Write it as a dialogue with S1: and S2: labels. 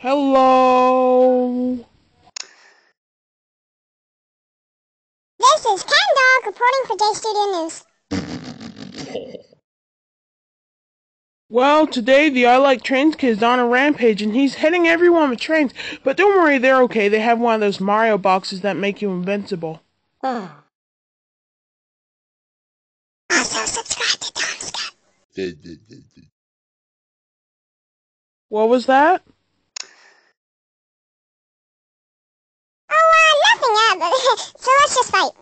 S1: Hello.
S2: This is Ken Dog reporting for JStudio News.
S1: Well, today the I Like Trains kid is on a rampage and he's hitting everyone with trains. But don't worry, they're okay. They have one of those Mario boxes that make you invincible.
S2: Also subscribe to Tom's Cat.
S1: What was that?
S2: Oh, nothing, so let's just fight.